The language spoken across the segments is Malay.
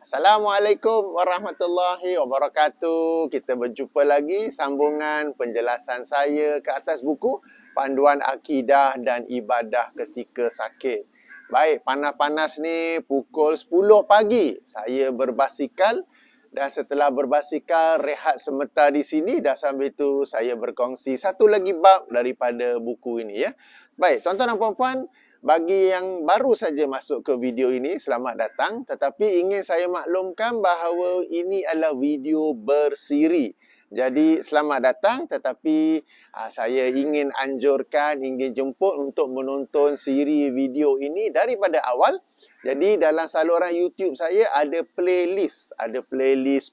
Assalamualaikum warahmatullahi wabarakatuh. Kita berjumpa lagi sambungan penjelasan saya ke atas buku Panduan Akidah dan Ibadah Ketika Sakit. Baik, panas-panas ni pukul 10 pagi saya berbasikal dan setelah berbasikal rehat sebentar di sini dan sambil itu saya berkongsi satu lagi bab daripada buku ini ya. Baik, tuan-tuan dan puan-puan, bagi yang baru saja masuk ke video ini, selamat datang. Tetapi ingin saya maklumkan bahawa ini adalah video bersiri. Jadi selamat datang, tetapi saya ingin anjurkan, ingin jemput untuk menonton siri video ini daripada awal. Jadi dalam saluran YouTube saya ada playlist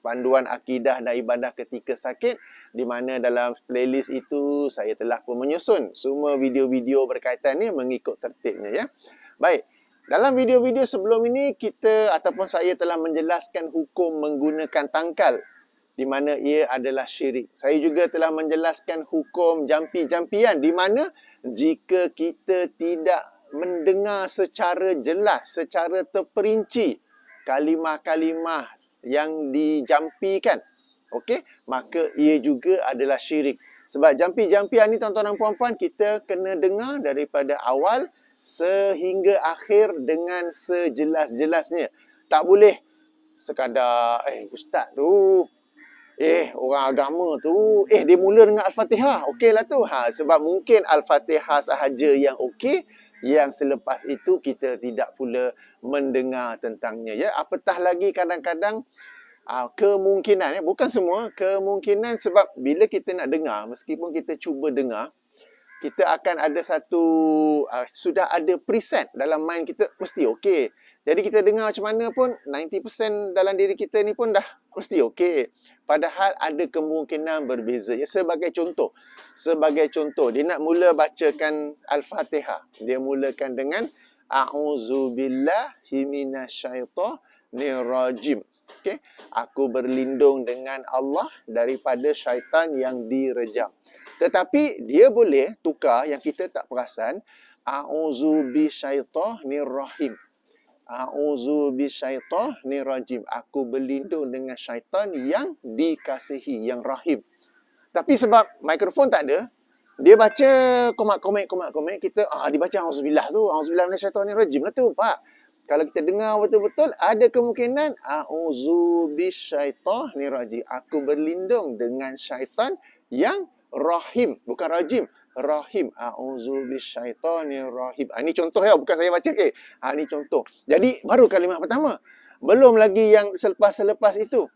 panduan akidah dan ibadah ketika sakit, di mana dalam playlist itu saya telah pun menyusun semua video-video berkaitan ni mengikut tertibnya ya. Baik, dalam video-video sebelum ini kita ataupun saya telah menjelaskan hukum menggunakan tangkal di mana ia adalah syirik. Saya juga telah menjelaskan hukum jampi-jampian di mana jika kita tidak mendengar secara jelas, secara terperinci kalimah-kalimah yang dijampikan, okey, maka ia juga adalah syirik. Sebab jampi-jampian ni tuan-tuan dan puan-puan kita kena dengar daripada awal sehingga akhir dengan sejelas-jelasnya. Tak boleh sekadar ustaz tu, orang agama tu, dia mula dengan Al-Fatihah, okeylah tu. Sebab mungkin Al-Fatihah sahaja yang okey, yang selepas itu kita tidak pula mendengar tentangnya ya. Apatah lagi kadang-kadang kemungkinan bukan semua, kemungkinan sebab bila kita nak dengar, meskipun kita cuba dengar, kita akan ada satu sudah ada preset dalam mind kita mesti okey. Jadi kita dengar macam mana pun 90% dalam diri kita ni pun dah mesti okey. Padahal ada kemungkinan berbeza. Ya, sebagai contoh, dia nak mula bacakan Al-Fatihah. Dia mulakan dengan A'udzubillahi minasyaitonirrajim. Okey, aku berlindung dengan Allah daripada syaitan yang direjam. Tetapi dia boleh tukar yang kita tak perasan, A'udzubisyaitonirrahim. A'udzubisyaitonirrajim. Aku berlindung dengan syaitan yang dikasihi, yang rahim. Tapi sebab mikrofon tak ada, dia baca komat-komat, kita dia baca auzubillah tu, auzubillah minasyaitonirrajim lah tu, Pak. Kalau kita dengar betul-betul, ada kemungkinan a'udzubisyaitonirrajim. Aku berlindung dengan syaitan yang rahim, bukan rajim, rahim. A'udzubisyaitonirrahim. Ini contoh ya, bukan saya baca ke. Ini contoh. Jadi baru kalimat pertama. Belum lagi yang selepas-selepas itu.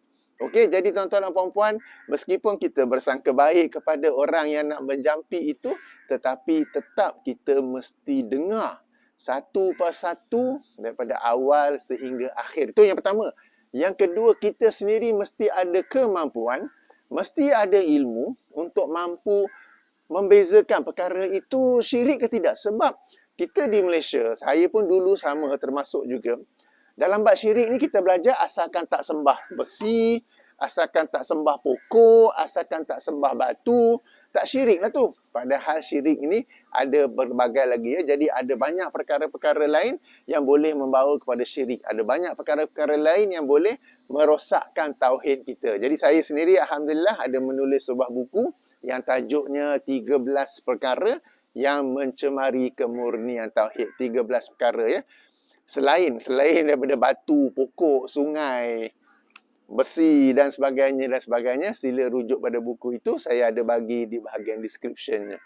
Okey, jadi tuan-tuan dan puan-puan, meskipun kita bersangka baik kepada orang yang nak menjampi itu, tetapi tetap kita mesti dengar satu persatu daripada awal sehingga akhir. Itu yang pertama. Yang kedua, kita sendiri mesti ada kemampuan, mesti ada ilmu untuk mampu membezakan perkara itu syirik ke tidak. Sebab kita di Malaysia, saya pun dulu sama termasuk juga. Dalam bab syirik ni kita belajar asalkan tak sembah besi, asalkan tak sembah pokok, asalkan tak sembah batu, tak syirik lah tu. Padahal syirik ini ada berbagai lagi ya. Jadi ada banyak perkara-perkara lain yang boleh membawa kepada syirik. Ada banyak perkara-perkara lain yang boleh merosakkan tauhid kita. Jadi saya sendiri alhamdulillah ada menulis sebuah buku yang tajuknya 13 perkara yang mencemari kemurnian tauhid. 13 perkara ya. Selain daripada batu, pokok, sungai, besi dan sebagainya, sila rujuk pada buku itu. Saya ada bagi di bahagian description-nya.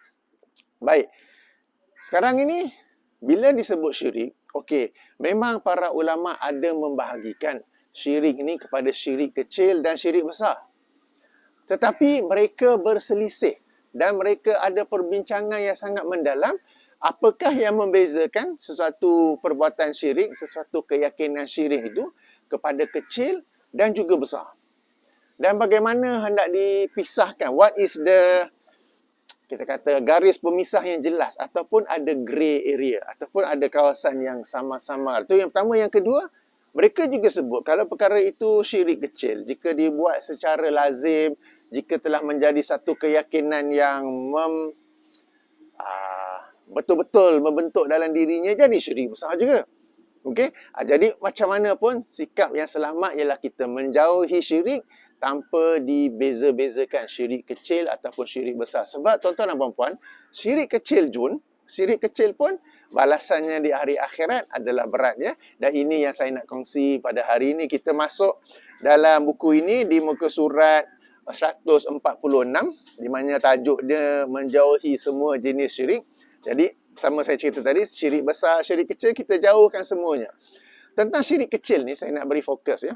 Baik. Sekarang ini bila disebut syirik, okey, memang para ulama ada membahagikan syirik ini kepada syirik kecil dan syirik besar. Tetapi mereka berselisih dan mereka ada perbincangan yang sangat mendalam. Apakah yang membezakan sesuatu perbuatan syirik, sesuatu keyakinan syirik itu kepada kecil dan juga besar? Dan bagaimana hendak dipisahkan? What is the, kita kata, garis pemisah yang jelas, ataupun ada grey area, ataupun ada kawasan yang sama-sama. Itu yang pertama. Yang kedua, mereka juga sebut kalau perkara itu syirik kecil, jika dibuat secara lazim, jika telah menjadi satu keyakinan yang betul-betul membentuk dalam dirinya, jadi syirik besar juga. Okey? Jadi macam mana pun sikap yang selamat ialah kita menjauhi syirik tanpa dibeza-bezakan syirik kecil ataupun syirik besar. Sebab tuan-tuan dan puan-puan, syirik kecil pun balasannya di hari akhirat adalah berat ya. Dan ini yang saya nak kongsi pada hari ini. Kita masuk dalam buku ini di muka surat 146 di mana tajuk dia menjauhi semua jenis syirik. Jadi sama saya cerita tadi, syirik besar, syirik kecil kita jauhkan semuanya. Tentang syirik kecil ni saya nak beri fokus ya.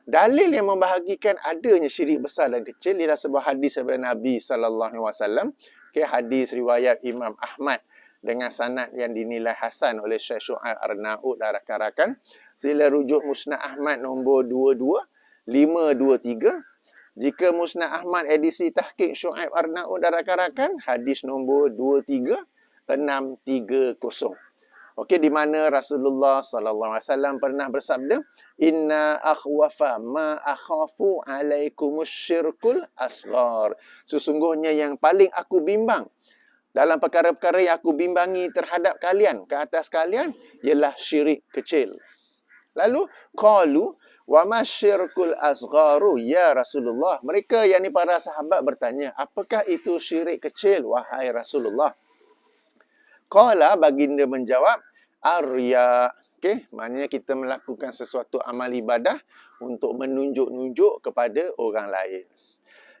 Dalil yang membahagikan adanya syirik besar dan kecil ialah sebuah hadis daripada Nabi sallallahu alaihi wasallam. Okay, hadis riwayat Imam Ahmad dengan sanad yang dinilai hasan oleh Syekh Syu'aib Arnaud dan rakan-rakan. Sila rujuk Musnad Ahmad nombor 22523. Jika Musnad Ahmad edisi tahqiq Syu'aib Arnaud dan rakan-rakan, hadis nombor 23630. Okey, di mana Rasulullah sallallahu alaihi wasallam pernah bersabda, "Inna akhwafa ma akhafu alaikumus syirkul asghar." Sesungguhnya yang paling aku bimbang dalam perkara-perkara yang aku bimbangi terhadap kalian, ke atas kalian, ialah syirik kecil. Lalu, qalu wa masyirkul asgharu ya Rasulullah. Mereka yakni para sahabat bertanya, apakah itu syirik kecil wahai Rasulullah? Qala, baginda menjawab, arya. Okey, maknanya kita melakukan sesuatu amal ibadah untuk menunjuk-nunjuk kepada orang lain.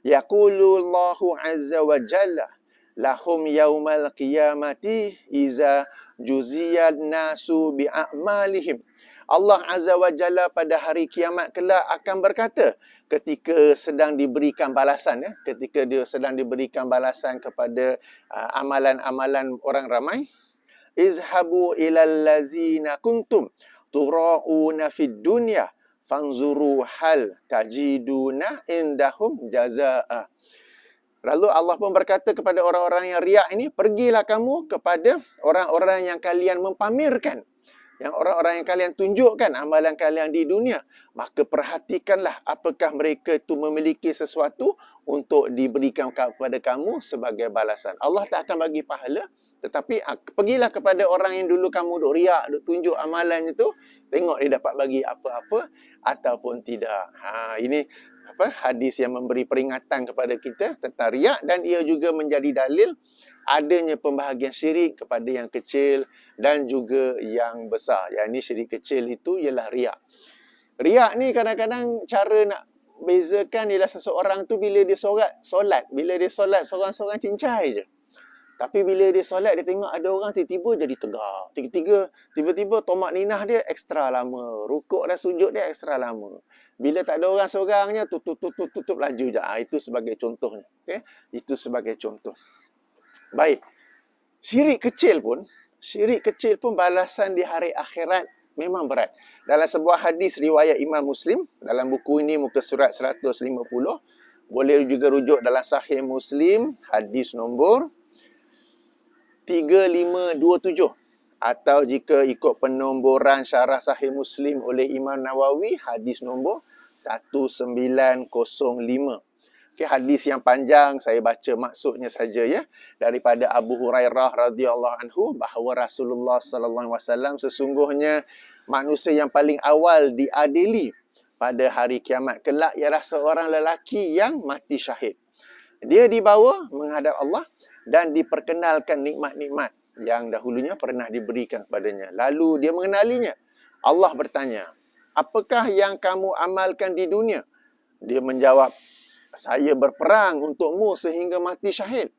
Yaqulullahu azza wa jalla lahum yaumal qiyamati iza juziyan nasu bi'amalihim. Allah Azza wa Jalla pada hari kiamat kelak akan berkata ketika sedang diberikan balasan ya, ketika dia sedang diberikan balasan kepada amalan-amalan orang ramai, izhabu ilal ladzina kuntum tura'una fid dunya fanzuru hal tajiduna indahum jazaa'a. Lalu Allah pun berkata kepada orang-orang yang riak ini, pergilah kamu kepada orang-orang yang kalian mempamerkan, yang orang-orang yang kalian tunjukkan amalan kalian di dunia. Maka perhatikanlah apakah mereka itu memiliki sesuatu untuk diberikan kepada kamu sebagai balasan. Allah tak akan bagi pahala, tetapi pergilah kepada orang yang dulu kamu duk riak, duk tunjuk amalan itu, tengok dia dapat bagi apa-apa ataupun tidak. Ini hadis yang memberi peringatan kepada kita tentang riak, dan ia juga menjadi dalil adanya pembahagian syirik kepada yang kecil dan juga yang besar. Yang ini syirik kecil itu ialah riak. Riak ni kadang-kadang cara nak bezakan ialah seseorang tu bila dia solat, bila dia solat seorang-seorang cincai je. Tapi bila dia solat, dia tengok ada orang tiba-tiba jadi tegak. Tiba-tiba tomak ninah dia ekstra lama. Rukuk dan sujud dia ekstra lama. Bila tak ada orang seorangnya, tutup laju je. Itu sebagai contohnya. Okay? Itu sebagai contoh. Baik. Syirik kecil pun balasan di hari akhirat memang berat. Dalam sebuah hadis riwayat Imam Muslim, dalam buku ini muka surat 150, boleh juga rujuk dalam Sahih Muslim, hadis nombor 3527. Atau jika ikut penomboran syarah Sahih Muslim oleh Imam Nawawi, hadis nombor 1905. Okay, hadis yang panjang, saya baca maksudnya saja ya. Daripada Abu Hurairah radhiyallahu anhu bahawa Rasulullah sallallahu alaihi wasallam, sesungguhnya manusia yang paling awal diadili pada hari kiamat kelak ialah seorang lelaki yang mati syahid. Dia dibawa menghadap Allah dan diperkenalkan nikmat-nikmat yang dahulunya pernah diberikan kepadanya. Lalu dia mengenalinya. Allah bertanya, apakah yang kamu amalkan di dunia? Dia menjawab, saya berperang untukmu sehingga mati syahid.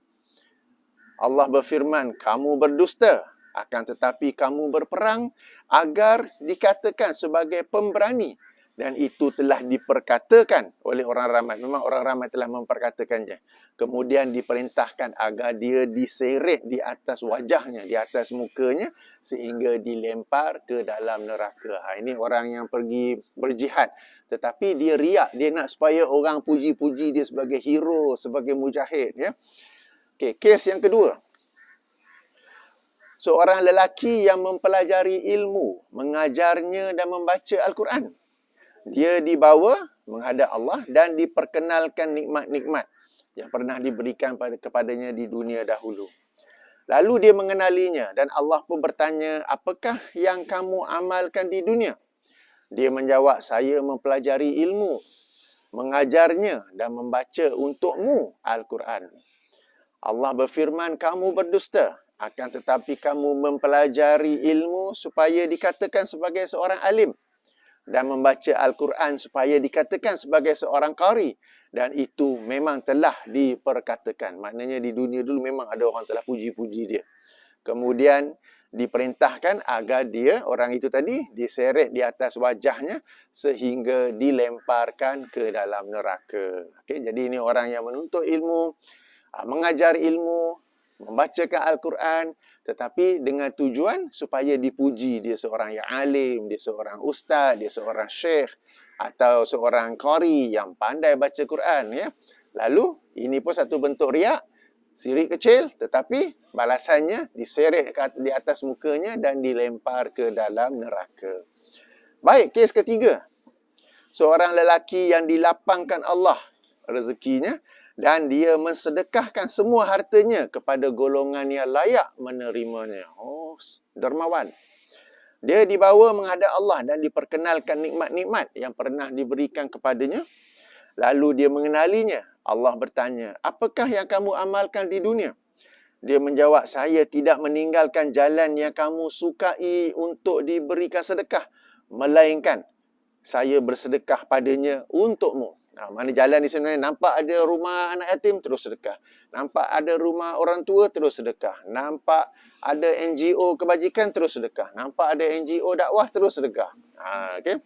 Allah berfirman, kamu berdusta, akan tetapi kamu berperang agar dikatakan sebagai pemberani. Dan itu telah diperkatakan oleh orang ramai. Memang orang ramai telah memperkatakannya. Kemudian diperintahkan agar dia diseret di atas wajahnya, di atas mukanya, sehingga dilempar ke dalam neraka. Ini orang yang pergi berjihad. Tetapi dia riak. Dia nak supaya orang puji-puji dia sebagai hero, sebagai mujahid. Ya. Okay, kes yang kedua. Seorang lelaki yang mempelajari ilmu, mengajarnya dan membaca Al-Quran. Dia dibawa menghadap Allah dan diperkenalkan nikmat-nikmat yang pernah diberikan kepadanya di dunia dahulu. Lalu dia mengenalinya dan Allah pun bertanya, apakah yang kamu amalkan di dunia? Dia menjawab, saya mempelajari ilmu, mengajarnya dan membaca untukmu Al-Quran. Allah berfirman, kamu berdusta. Akan tetapi kamu mempelajari ilmu supaya dikatakan sebagai seorang alim. Dan membaca Al-Quran supaya dikatakan sebagai seorang qari. Dan itu memang telah diperkatakan. Maknanya di dunia dulu memang ada orang telah puji-puji dia. Kemudian diperintahkan agar dia, orang itu tadi, diseret di atas wajahnya sehingga dilemparkan ke dalam neraka. Okay, jadi ini orang yang menuntut ilmu, mengajar ilmu, membacakan Al-Quran, tetapi dengan tujuan supaya dipuji. Dia seorang yang alim, dia seorang ustaz, dia seorang syekh, atau seorang qari yang pandai baca Quran. Ya. Lalu, ini pun satu bentuk riak, sirik kecil, tetapi balasannya diseret di atas mukanya dan dilempar ke dalam neraka. Baik, kes ketiga. Seorang lelaki yang dilapangkan Allah rezekinya dan dia mensedekahkan semua hartanya kepada golongan yang layak menerimanya. Oh, dermawan. Dia dibawa menghadap Allah dan diperkenalkan nikmat-nikmat yang pernah diberikan kepadanya. Lalu dia mengenalinya. Allah bertanya, apakah yang kamu amalkan di dunia? Dia menjawab, saya tidak meninggalkan jalan yang kamu sukai untuk diberikan sedekah. Melainkan, saya bersedekah padanya untukmu. Mana jalan di sana, nampak ada rumah anak yatim, terus sedekah. Nampak ada rumah orang tua, terus sedekah. Nampak ada NGO kebajikan, terus sedekah. Nampak ada NGO dakwah, terus sedekah. Okay.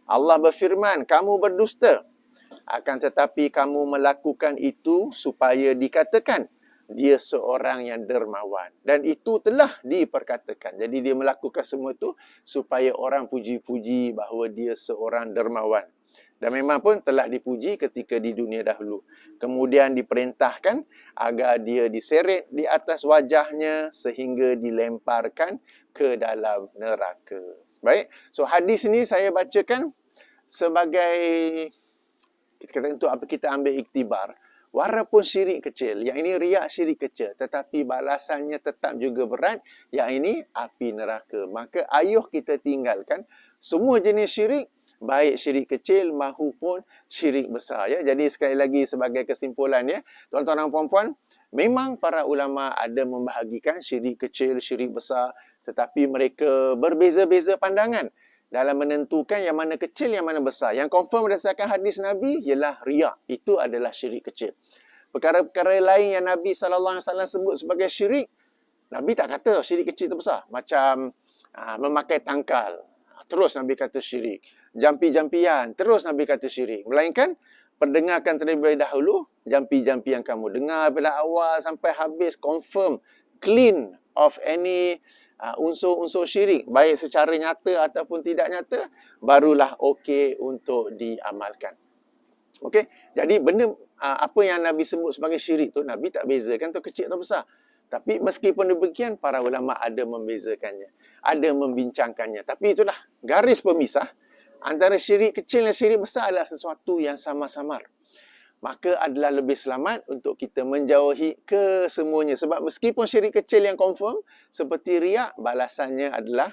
Allah berfirman, kamu berdusta. Akan tetapi kamu melakukan itu supaya dikatakan dia seorang yang dermawan. Dan itu telah diperkatakan. Jadi dia melakukan semua itu supaya orang puji-puji bahawa dia seorang dermawan. Dan memang pun telah dipuji ketika di dunia dahulu. Kemudian diperintahkan agar dia diseret di atas wajahnya sehingga dilemparkan ke dalam neraka. Baik, so hadis ini saya bacakan sebagai, untuk apa kita ambil iktibar. Walaupun syirik kecil, yang ini riak syirik kecil, tetapi balasannya tetap juga berat, yang ini api neraka. Maka ayuh kita tinggalkan semua jenis syirik, baik syirik kecil maupun syirik besar. Ya. Jadi sekali lagi sebagai kesimpulan, ya, tuan-tuan dan puan-puan, memang para ulama ada membahagikan syirik kecil, syirik besar, tetapi mereka berbeza-beza pandangan dalam menentukan yang mana kecil, yang mana besar. Yang confirm berdasarkan hadis Nabi ialah riak. Itu adalah syirik kecil. Perkara-perkara lain yang Nabi SAW sebut sebagai syirik, Nabi tak kata syirik kecil itu besar. Macam memakai tangkal, terus Nabi kata syirik. Jampi-jampian, terus Nabi kata syirik. Melainkan, pendengarkan terlebih dahulu jampi-jampian kamu. Dengar pada awal sampai habis, confirm, clean of any unsur-unsur syirik, baik secara nyata ataupun tidak nyata, barulah okey untuk diamalkan. Okey, jadi benda apa yang Nabi sebut sebagai syirik tu, Nabi tak bezakan tu kecil atau besar. Tapi meskipun demikian, para ulama ada membezakannya, ada membincangkannya. Tapi itulah garis pemisah antara syirik kecil dan syirik besar adalah sesuatu yang sama-samar. Maka adalah lebih selamat untuk kita menjauhi kesemuanya. Sebab meskipun syirik kecil yang confirm, seperti riak, balasannya adalah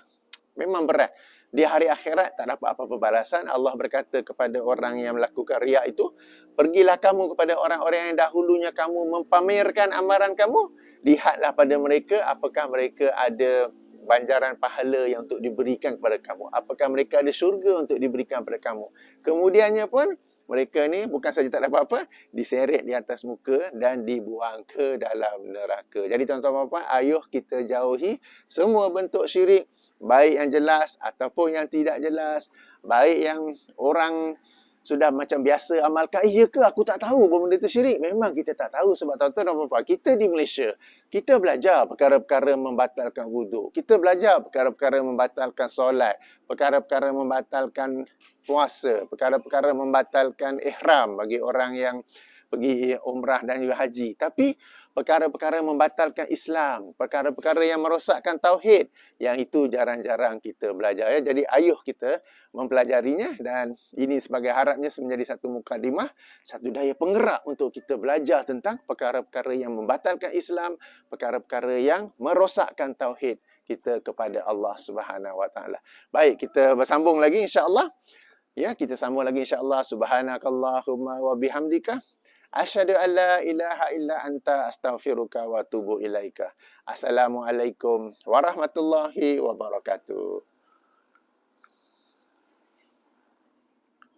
memang berat. Di hari akhirat tak dapat apa-apa balasan. Allah berkata kepada orang yang melakukan riak itu, pergilah kamu kepada orang-orang yang dahulunya kamu mempamerkan amaran kamu, lihatlah pada mereka apakah mereka ada banjaran pahala yang untuk diberikan kepada kamu. Apakah mereka ada syurga untuk diberikan kepada kamu. Kemudiannya pun, mereka ni bukan saja tak dapat apa, diseret di atas muka dan dibuang ke dalam neraka. Jadi tuan-tuan dan puan, ayuh kita jauhi semua bentuk syirik, baik yang jelas ataupun yang tidak jelas, baik yang orang sudah macam biasa amalkan, ya ke aku tak tahu bahawa benda itu syirik. Memang kita tak tahu sebab tuan-tuan dan puan, kita di Malaysia, kita belajar perkara-perkara membatalkan wuduk, kita belajar perkara-perkara membatalkan solat, perkara-perkara membatalkan puasa, perkara-perkara membatalkan ihram bagi orang yang pergi umrah dan juga haji. Tapi perkara-perkara membatalkan Islam, perkara-perkara yang merosakkan tauhid, yang itu jarang-jarang kita belajar. Ya. Jadi ayuh kita mempelajarinya, dan ini sebagai harapnya menjadi satu mukadimah, satu daya penggerak untuk kita belajar tentang perkara-perkara yang membatalkan Islam, perkara-perkara yang merosakkan tauhid kita kepada Allah Subhanahu Wa Taala. Baik, kita bersambung lagi insya-Allah. Ya, kita sambung lagi insya-Allah. Subhanakallahumma wa bihamdika asyhadu an la ilaha illa anta astaghfiruka wa atubu ilaika. Assalamualaikum warahmatullahi wabarakatuh.